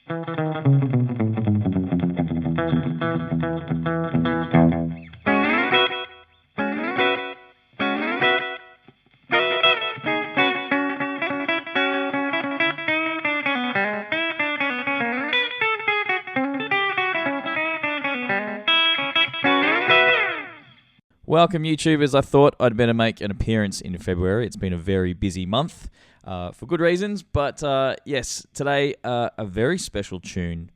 Welcome, YouTubers. I thought I'd better make an appearance in February. It's been a very busy month for good reasons. But yes, today a very special tune.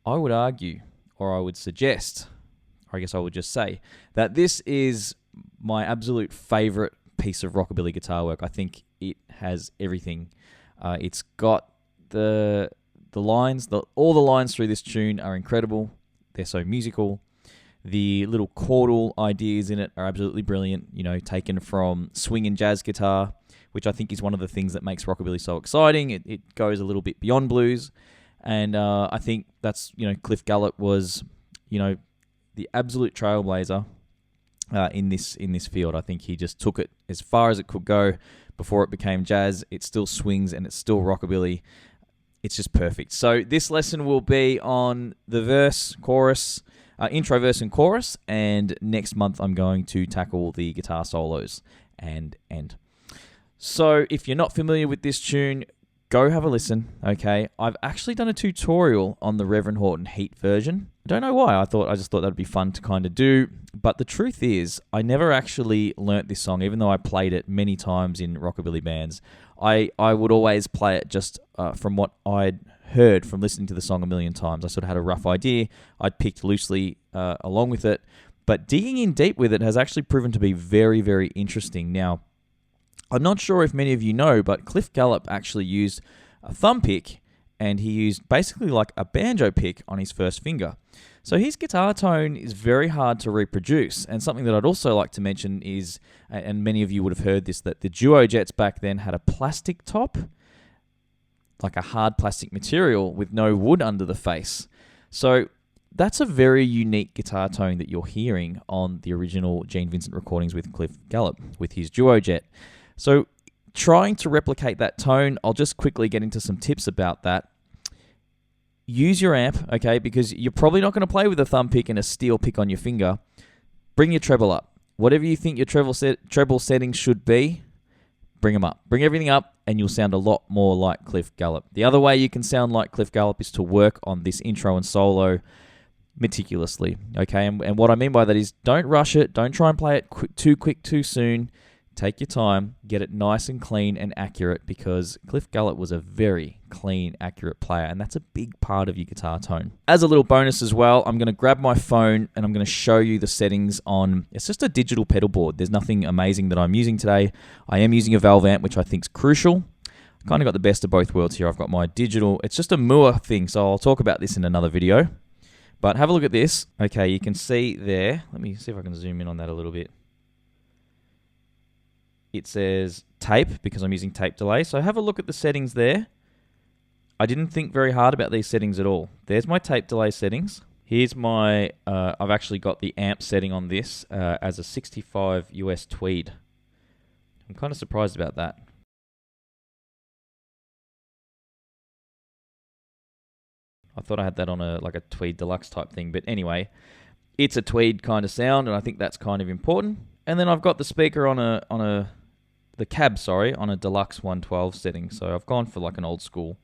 I would argue, or I would suggest, or I guess I would just say, that this is my absolute favorite piece of rockabilly guitar work. I think it has everything. It's got the lines, all the lines through this tune are incredible. They're so musical. The little chordal ideas in it are absolutely brilliant, you know, taken from swingin jazz guitar, which I think is one of the things that makes rockabilly so exciting. It goes a little bit beyond blues, and I think that's, you know, Cliff Gallup was, you know, the absolute trailblazer in this field. I think he just took it as far as it could go before it became jazz. It still swings and it's still rockabilly. It's just perfect. So this lesson will be on the verse, chorus, intro, verse, and chorus, and next month I'm going to tackle the guitar solos and end. So if you're not familiar with this tune, go have a listen, okay? I've actually done a tutorial on the Reverend Horton Heat version. I don't know why. I just thought that'd be fun to kind of do, but the truth is I never actually learnt this song, even though I played it many times in rockabilly bands. I would always play it just from what I'd heard from listening to the song a million times. I sort of had a rough idea. I'd picked loosely along with it, but digging in deep with it has actually proven to be very, very interesting. Now, I'm not sure if many of you know, but Cliff Gallup actually used a thumb pick, and he used basically like a banjo pick on his first finger. So his guitar tone is very hard to reproduce. And something that I'd also like to mention is, and many of you would have heard this, that the duo jets back then had a plastic top, like a hard plastic material with no wood under the face. So that's a very unique guitar tone that you're hearing on the original Gene Vincent recordings with Cliff Gallup with his duo jet. So trying to replicate that tone, I'll just quickly get into some tips about that. Use your amp, okay, because you're probably not going to play with a thumb pick and a steel pick on your finger. Bring your treble up. Whatever you think your treble settings should be, bring them up. Bring everything up, and you'll sound a lot more like Cliff Gallup. The other way you can sound like Cliff Gallup is to work on this intro and solo meticulously, okay? And what I mean by that is don't rush it. Don't try and play it too quick, too soon. Take your time, get it nice and clean and accurate, because Cliff Gallup was a very clean, accurate player, and that's a big part of your guitar tone. As a little bonus as well, I'm going to grab my phone and I'm going to show you the settings on, it's just a digital pedal board. There's nothing amazing that I'm using today. I am using a valve amp, which I think is crucial. I kind of got the best of both worlds here. I've got my digital, it's just a Moore thing, so I'll talk about this in another video. But have a look at this. Okay, you can see there, let me see if I can zoom in on that a little bit. It says tape because I'm using tape delay. So have a look at the settings there. I didn't think very hard about these settings at all. There's my tape delay settings. Here's my, I've actually got the amp setting on this as a 65 US tweed. I'm kind of surprised about that. I thought I had that on like a tweed deluxe type thing. But anyway, it's a tweed kind of sound, and I think that's kind of important. And then I've got the speaker on the cab, on a deluxe 112 setting. So I've gone for like an old school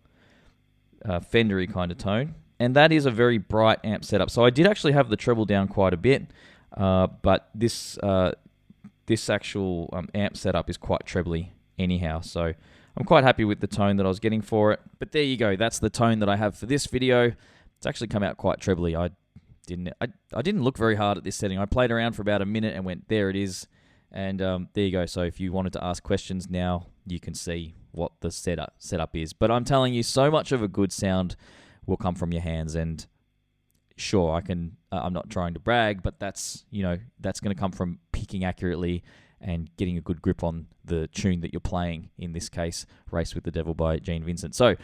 Fender-y kind of tone. And that is a very bright amp setup. So I did actually have the treble down quite a bit, but this actual amp setup is quite trebly anyhow. So I'm quite happy with the tone that I was getting for it. But there you go. That's the tone that I have for this video. It's actually come out quite trebly. I didn't look very hard at this setting. I played around for about a minute and went, there it is. And there you go. So if you wanted to ask questions now, you can see what the setup is. But I'm telling you, so much of a good sound will come from your hands. And sure, I'm not trying to brag, but that's going to come from picking accurately and getting a good grip on the tune that you're playing. In this case, Race with the Devil by Gene Vincent. So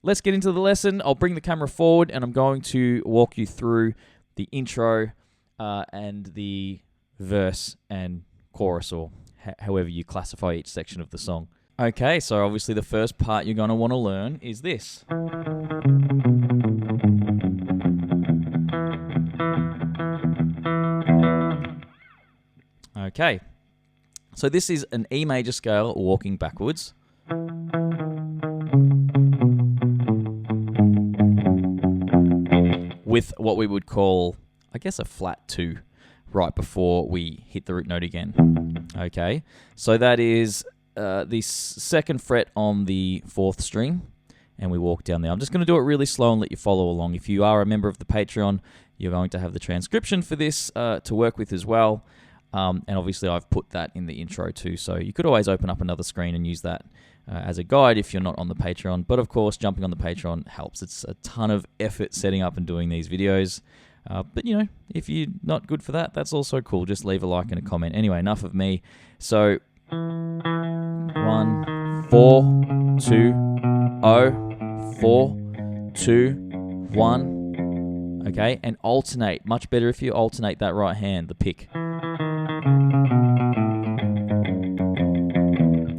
let's get into the lesson. I'll bring the camera forward and I'm going to walk you through the intro and the verse and chorus, or however you classify each section of the song. Okay, so obviously the first part you're going to want to learn is this. Okay. So this is an E major scale walking backwards. With what we would call, I guess, a flat 2 right before we hit the root note again. Okay, so that is the 2nd fret on the 4th string, and we walk down there. I'm just going to do it really slow and let you follow along. If you are a member of the Patreon, you're going to have the transcription for this to work with as well. And obviously I've put that in the intro too, so you could always open up another screen and use that as a guide if you're not on the Patreon. But of course, jumping on the Patreon helps. It's a ton of effort setting up and doing these videos. But, you know, if you're not good for that, that's also cool. Just leave a like and a comment. Anyway, enough of me. So, 1, 4, 2, 0, 4, 2, 1. Okay, and alternate. Much better if you alternate that right hand, the pick.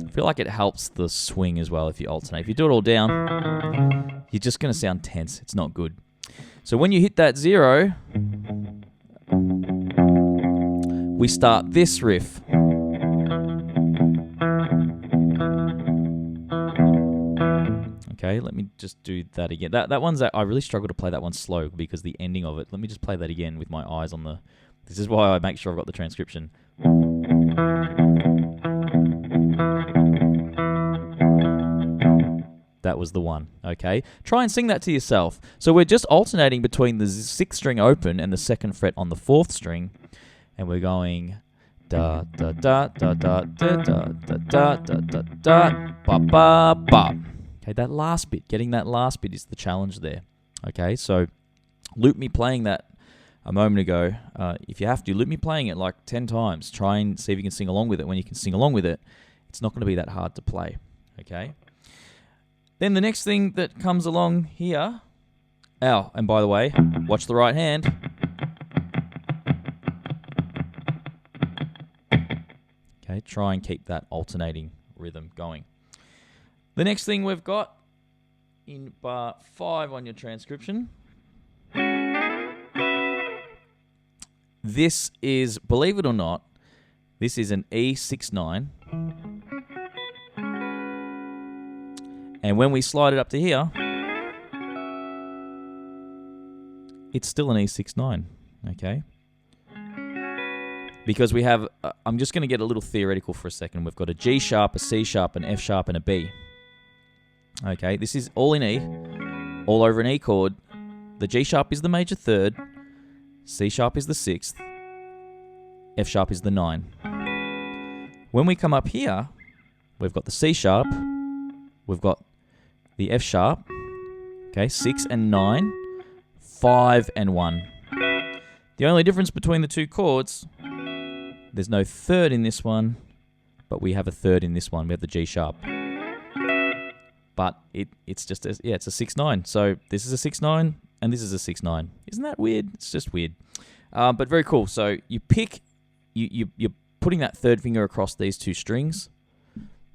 I feel like it helps the swing as well if you alternate. If you do it all down, you're just going to sound tense. It's not good. So when you hit that 0, we start this riff. Okay, let me just do that again. That one's I really struggle to play that one slow because the ending of it. Let me just play that again with my eyes on the... This is why I make sure I've got the transcription. That was the one, okay? Try and sing that to yourself. So we're just alternating between the 6th string open and the 2nd fret on the 4th string, and we're going da da da da da da da da da da da ba ba ba. Okay, that last bit, getting that last bit is the challenge there. Okay, so loop me playing that a moment ago. If you have to, loop me playing it like 10 times. Try and see if you can sing along with it. When you can sing along with it, it's not going to be that hard to play. Okay. Then the next thing that comes along here, and by the way, watch the right hand. Okay, try and keep that alternating rhythm going. The next thing we've got in bar 5 on your transcription. This is, believe it or not, this is an E69. And when we slide it up to here, it's still an E69, okay? Because we have, I'm just going to get a little theoretical for a second. We've got a G sharp, a C sharp, an F sharp, and a B. Okay, this is all in E, all over an E chord. The G sharp is the major 3rd, C sharp is the 6th, F sharp is the 9. When we come up here, we've got the C sharp, we've got the F sharp, okay, 6 and 9, 5 and 1. The only difference between the two chords, there's no 3rd in this one, but we have a 3rd in this one. We have the G sharp. But it's just, it's a 6-9. So this is a 6-9, and this is a 6-9. Isn't that weird? It's just weird. But very cool. So you pick, you're putting that 3rd finger across these 2 strings.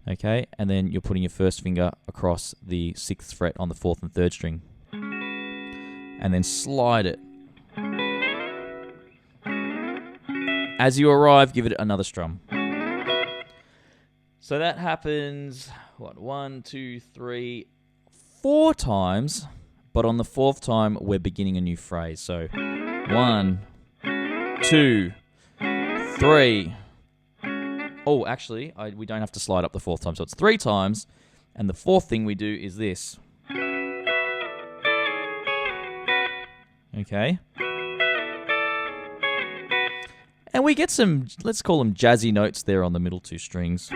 Okay, and then you're putting your 1st finger across the 6th fret on the 4th and 3rd string. And then slide it. As you arrive, give it another strum. So that happens, 1, 2, 3, 4 times, but on the 4th time, we're beginning a new phrase. So 1, 2, 3... Oh, actually, we don't have to slide up the 4th time, so it's 3 times. And the 4th thing we do is this. Okay. And we get some, let's call them jazzy notes there on the middle 2 strings.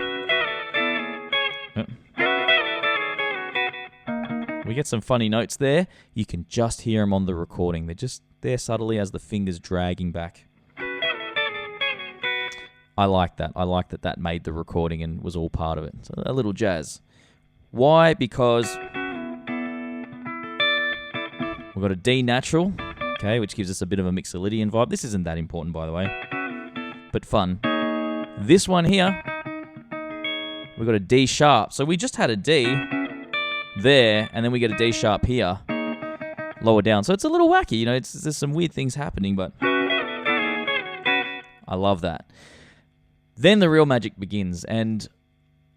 We get some funny notes there. You can just hear them on the recording. They're just there subtly as the finger's dragging back. I like that. I like that made the recording and was all part of it. So a little jazz. Why? Because we've got a D natural, okay, which gives us a bit of a Mixolydian vibe. This isn't that important, by the way, but fun. This one here, we've got a D sharp. So we just had a D there, and then we get a D sharp here, lower down. So it's a little wacky, you know, there's some weird things happening, but I love that. Then the real magic begins, and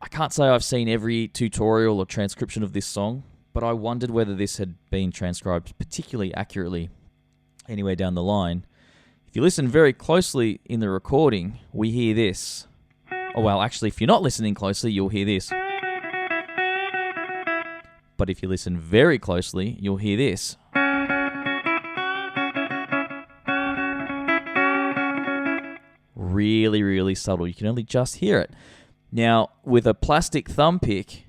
I can't say I've seen every tutorial or transcription of this song, but I wondered whether this had been transcribed particularly accurately anywhere down the line. If you listen very closely in the recording, we hear this. Oh, well, actually, if you're not listening closely, you'll hear this. But if you listen very closely, you'll hear this. Really, really subtle. You can only just hear it. Now, with a plastic thumb pick,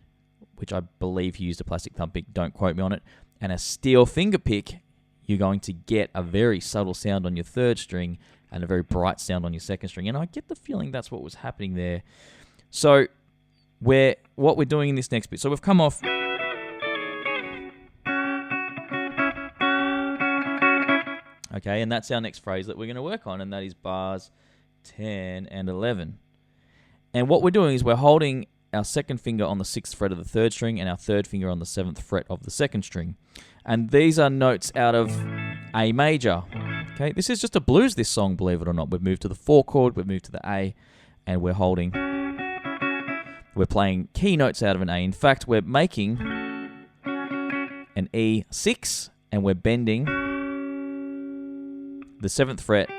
which I believe he used a plastic thumb pick, don't quote me on it, and a steel finger pick, you're going to get a very subtle sound on your third string and a very bright sound on your second string. And I get the feeling that's what was happening there. So, what we're doing in this next bit, so we've come off. Okay, and that's our next phrase that we're going to work on, and that is bars 10 and 11. And what we're doing is we're holding our second finger on the 6th fret of the third string and our third finger on the 7th fret of the second string. And these are notes out of A major. Okay, this is just a blues, this song, believe it or not. We've moved to the 4 chord, we've moved to the A, and we're playing key notes out of an A. In fact, we're making an E6, and we're bending the 7th fret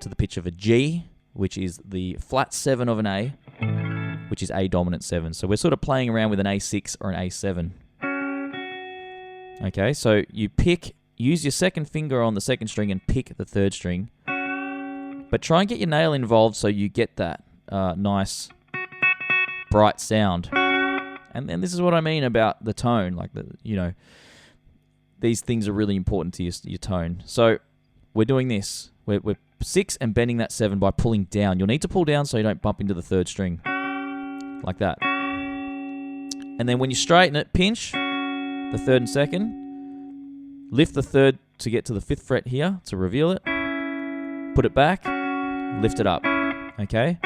to the pitch of a G, which is the flat 7 of an A, which is A dominant 7. So we're sort of playing around with an A6 or an A7. Okay, so you use your second finger on the second string and pick the third string. But try and get your nail involved so you get that nice, bright sound. And then this is what I mean about the tone. Like, these things are really important to your tone. So we're doing this. We're 6 and bending that 7 by pulling down. You'll need to pull down so you don't bump into the third string. Like that. And then when you straighten it, pinch the third and second. Lift the third to get to the 5th fret here to reveal it. Put it back. Lift it up. Okay?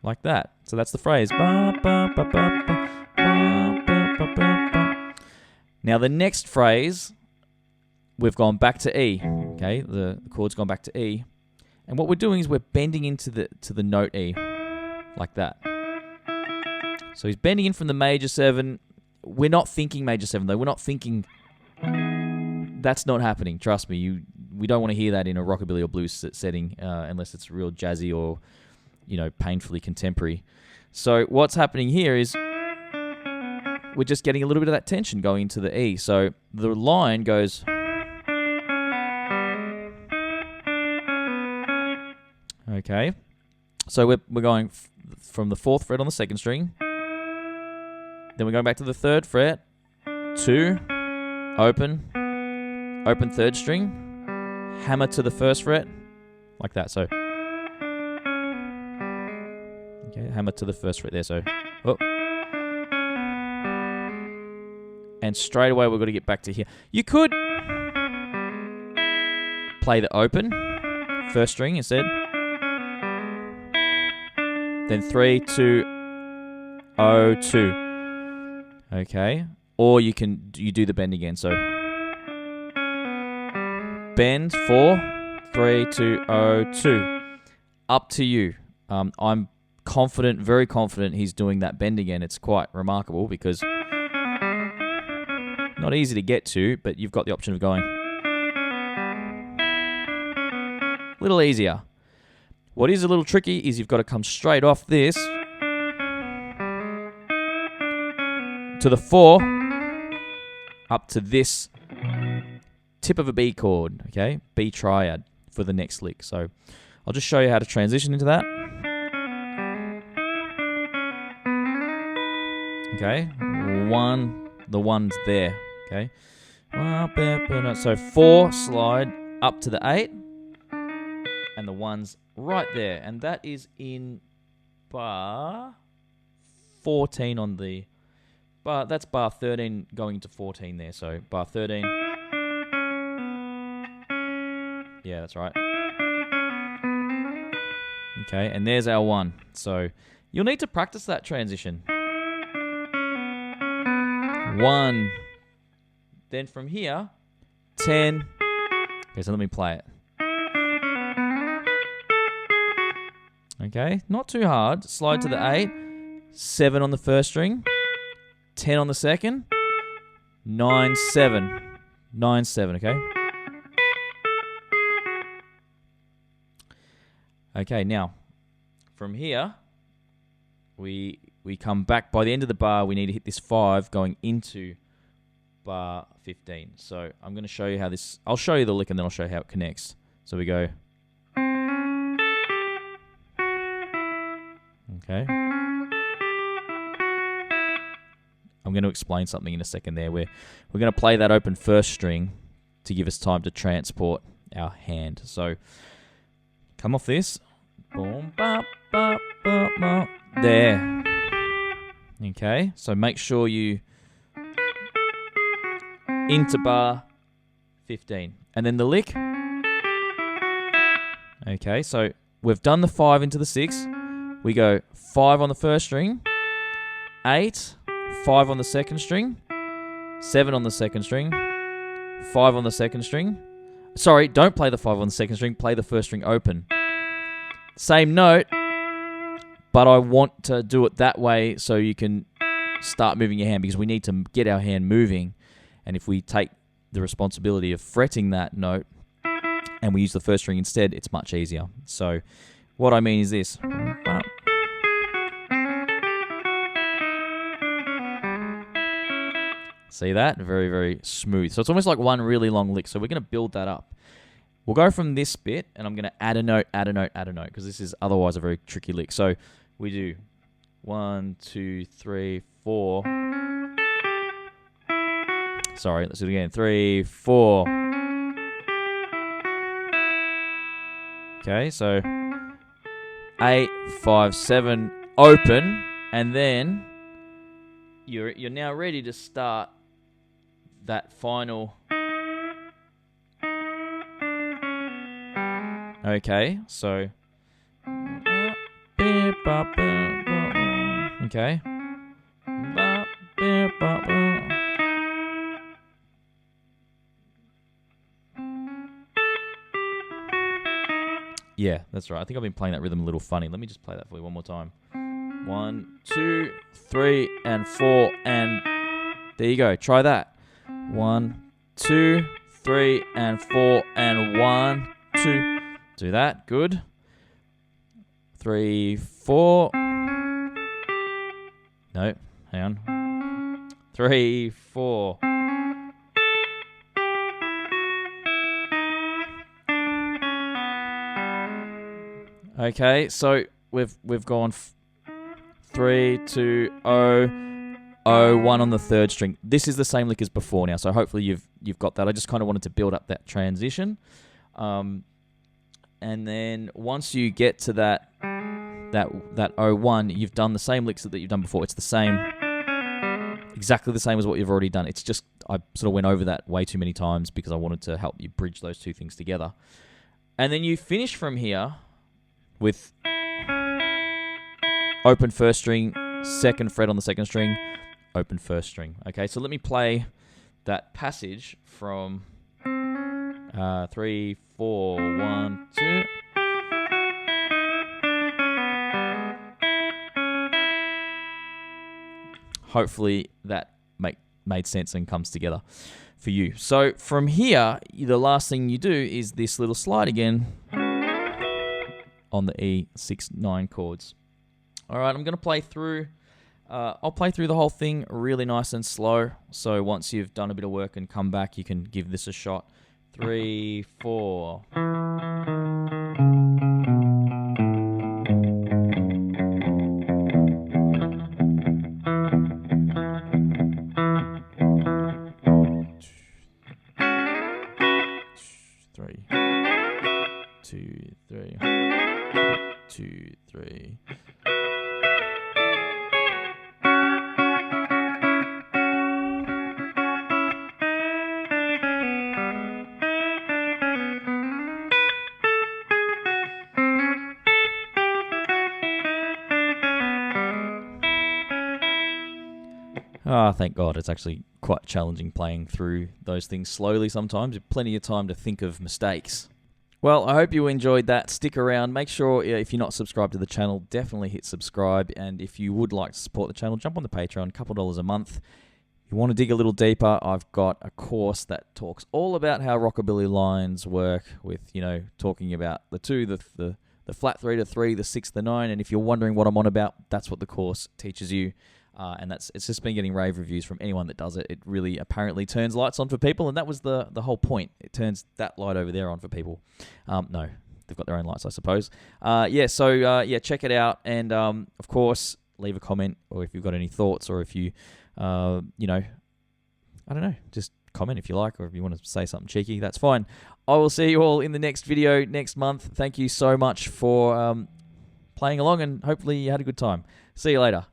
Like that. So that's the phrase. Now the next phrase, we've gone back to E. Okay? The chord's gone back to E. And what we're doing is we're bending into the note E, like that. So he's bending in from the major 7. We're not thinking major 7, though. We're not thinking... That's not happening, trust me. We don't want to hear that in a rockabilly or blues setting unless it's real jazzy or, painfully contemporary. So what's happening here is we're just getting a little bit of that tension going into the E. So the line goes... Okay, so we're going from the 4th fret on the second string. Then we're going back to the 3rd fret. 2, open 3rd string. Hammer to the 1st fret, like that. So, okay, hammer to the 1st fret there. So, and straight away we've got to get back to here. You could play the open 1st string instead. Then 3, 2, 0, 2. Okay. Or you do the bend again. So bend 4, 3, 2, 0, 2. Up to you. I'm confident, very confident he's doing that bend again. It's quite remarkable because not easy to get to, but you've got the option of going a little easier. What is a little tricky is you've got to come straight off this to the 4 up to this tip of a B chord, okay? B triad for the next lick. So I'll just show you how to transition into that. Okay, the one's there, okay? So 4 slide up to the 8. And the 1's right there. And that is in bar 14 on the... that's bar 13 going to 14 there. So bar 13. Yeah, that's right. Okay, and there's our 1. So you'll need to practice that transition. 1. Then from here, 10. Okay, so let me play it. Okay, not too hard. Slide to the 8, 7 on the first string, 10 on the second, 9, 7. 9, 7, okay? Okay, now, from here, we come back. By the end of the bar, we need to hit this 5 going into bar 15. So I'm going to show you how this... I'll show you the lick and then I'll show you how it connects. So we go... Okay. I'm going to explain something in a second there. We're going to play that open first string to give us time to transport our hand. So come off this. Boom, bop, bop, bop, bop. There. Okay, so make sure you into bar 15. And then the lick. Okay, so we've done the 5 into the 6. We go 5 on the first string, 8, 5 on the second string, 7 on the second string, 5 on the second string. Sorry, don't play the 5 on the second string, play the first string open. Same note, but I want to do it that way so you can start moving your hand, because we need to get our hand moving. And if we take the responsibility of fretting that note and we use the first string instead, it's much easier. So what I mean is this. See that? Very, very smooth. So it's almost like one really long lick. So we're going to build that up. We'll go from this bit, and I'm going to add a note, add a note, add a note, because this is otherwise a very tricky lick. So we do 1, 2, 3, 4. Sorry, let's do it again. 3, 4. Okay, so 8, 5, 7, open, and then you're now ready to start that final. Okay, so okay. Yeah, that's right. I think I've been playing that rhythm a little funny. Let me just play that for you one more time. 1, 2, 3, and 4, and there you go. Try that. 1, 2, 3, and 4, and 1, 2. Do that. Good. 3, 4. No, hang on. 3, 4. Okay, so we've gone 3, 2, 0, 0, 1 on the third string. This is the same lick as before now, so hopefully you've got that. I just kind of wanted to build up that transition, and then once you get to that 0, 1, you've done the same licks that you've done before. It's the same, exactly the same as what you've already done. It's just I sort of went over that way too many times because I wanted to help you bridge those two things together, and then you finish from here with open first string, second fret on the second string, open first string. Okay, so let me play that passage from 3, 4, 1, 2. Hopefully that made sense and comes together for you. So from here, the last thing you do is this little slide again on the E, 6, 9 chords. All right, I'm going to play through. I'll play through the whole thing really nice and slow. So once you've done a bit of work and come back, you can give this a shot. 3, 4. Ah, thank God. It's actually quite challenging playing through those things slowly sometimes. Plenty of time to think of mistakes. Well, I hope you enjoyed that. Stick around. Make sure, if you're not subscribed to the channel, definitely hit subscribe. And if you would like to support the channel, jump on the Patreon, a couple $2 a month. If you want to dig a little deeper, I've got a course that talks all about how rockabilly lines work with, talking about the 2, the flat 3 to 3, the 6 to 9. And if you're wondering what I'm on about, that's what the course teaches you. And it's just been getting rave reviews from anyone that does it. It really apparently turns lights on for people, and that was the whole point. It turns that light over there on for people. No, they've got their own lights, I suppose. Check it out, and of course, leave a comment, or if you've got any thoughts, or if you, I don't know, just comment if you like, or if you want to say something cheeky, that's fine. I will see you all in the next video next month. Thank you so much for playing along, and hopefully you had a good time. See you later.